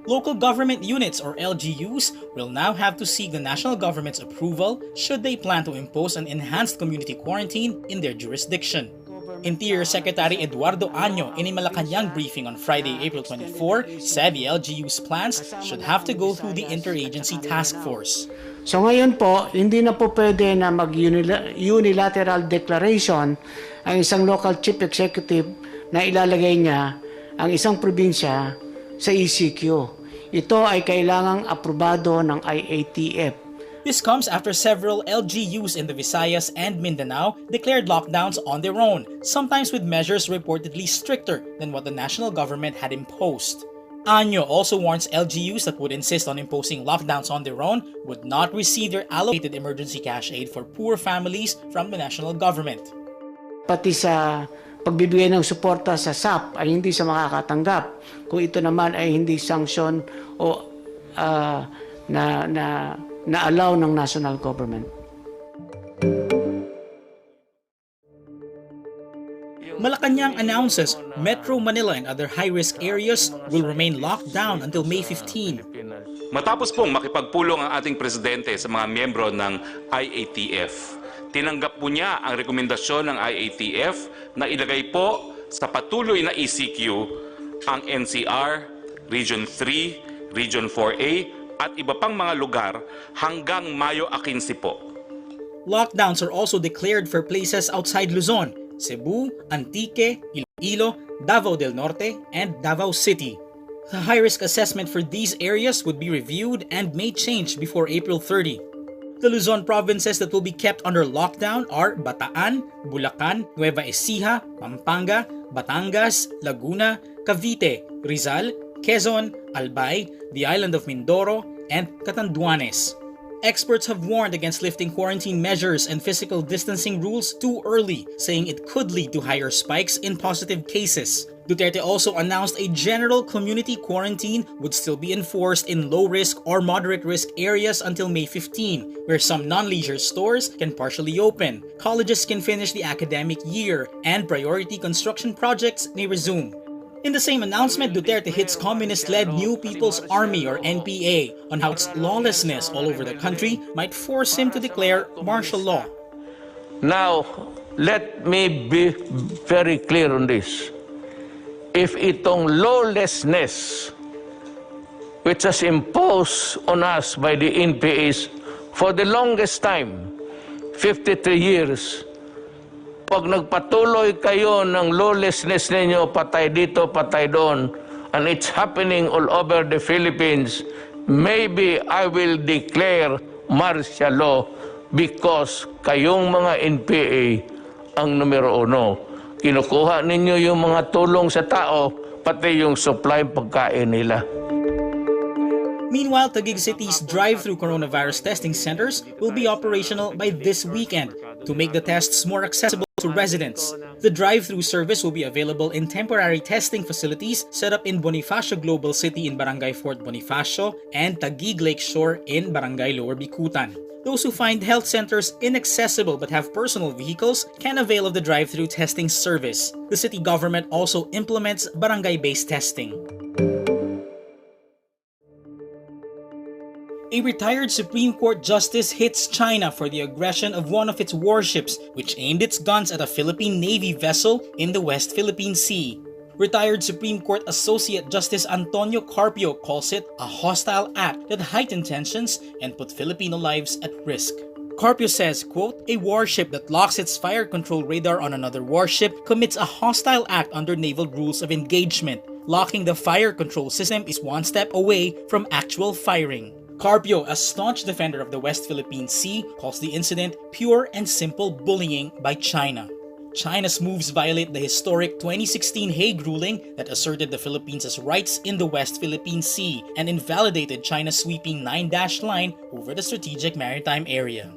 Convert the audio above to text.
Local government units or LGUs will now have to seek the national government's approval should they plan to impose an enhanced community quarantine in their jurisdiction. Interior Secretary Eduardo Año in a Malacanang briefing on Friday, April 24, said the LGU's plans should have to go through the interagency task force. So ngayon po, hindi na po pwede na mag-unilateral declaration ang isang local chief executive na ilalagay niya ang isang probinsya sa ECQ. Ito ay kailangang aprobado ng IATF. This comes after several LGUs in the Visayas and Mindanao declared lockdowns on their own, sometimes with measures reportedly stricter than what the national government had imposed. Año also warns LGUs that would insist on imposing lockdowns on their own would not receive their allocated emergency cash aid for poor families from the national government. Pati sa pagbibigay ng suporta sa SAP ay hindi sa makakatanggap kung ito naman ay hindi sanction o na-allow ng national government. Malacanang announces Metro Manila and other high-risk areas will remain locked down until May 15. Matapos pong makipagpulong ang ating presidente sa mga miyembro ng IATF, tinanggap po niya ang rekomendasyon ng IATF na ilagay po sa patuloy na ECQ ang NCR, Region 3, Region 4A at iba pang mga lugar hanggang Mayo 15 po. Lockdowns are also declared for places outside Luzon, Cebu, Antique, Iloilo, Davao del Norte, and Davao City. The high-risk assessment for these areas would be reviewed and may change before April 30. The Luzon provinces that will be kept under lockdown are Bataan, Bulacan, Nueva Ecija, Pampanga, Batangas, Laguna, Cavite, Rizal, Quezon, Albay, the island of Mindoro, and Catanduanes. Experts have warned against lifting quarantine measures and physical distancing rules too early, saying it could lead to higher spikes in positive cases. Duterte also announced a general community quarantine would still be enforced in low-risk or moderate-risk areas until May 15, where some non-leisure stores can partially open, colleges can finish the academic year, and priority construction projects may resume. In the same announcement, Duterte hits communist-led New People's Army or NPA on how its lawlessness all over the country might force him to declare martial law. Now, let me be very clear on this. If itong lawlessness which was imposed on us by the NPAs for the longest time, 53 years, pag nagpatuloy kayo ng lawlessness ninyo, patay dito, patay doon, and it's happening all over the Philippines, maybe I will declare martial law because kayong mga NPA ang numero uno. Kinukuha ninyo yung mga tulong sa tao, pati yung supply pagkain nila. Meanwhile, Taguig City's drive-through coronavirus testing centers will be operational by this weekend to make the tests more accessible to residents. The drive-through service will be available in temporary testing facilities set up in Bonifacio Global City in Barangay Fort Bonifacio and Taguig Lakeshore in Barangay Lower Bicutan. Those who find health centers inaccessible but have personal vehicles can avail of the drive-through testing service. The city government also implements barangay-based testing. A retired Supreme Court justice hits China for the aggression of one of its warships, which aimed its guns at a Philippine Navy vessel in the West Philippine Sea. Retired Supreme Court Associate Justice Antonio Carpio calls it a hostile act that heightened tensions and put Filipino lives at risk. Carpio says, quote, "A warship that locks its fire control radar on another warship commits a hostile act under naval rules of engagement. Locking the fire control system is one step away from actual firing." Carpio, a staunch defender of the West Philippine Sea, calls the incident pure and simple bullying by China. China's moves violate the historic 2016 Hague ruling that asserted the Philippines' rights in the West Philippine Sea and invalidated China's sweeping 9-dash line over the strategic maritime area.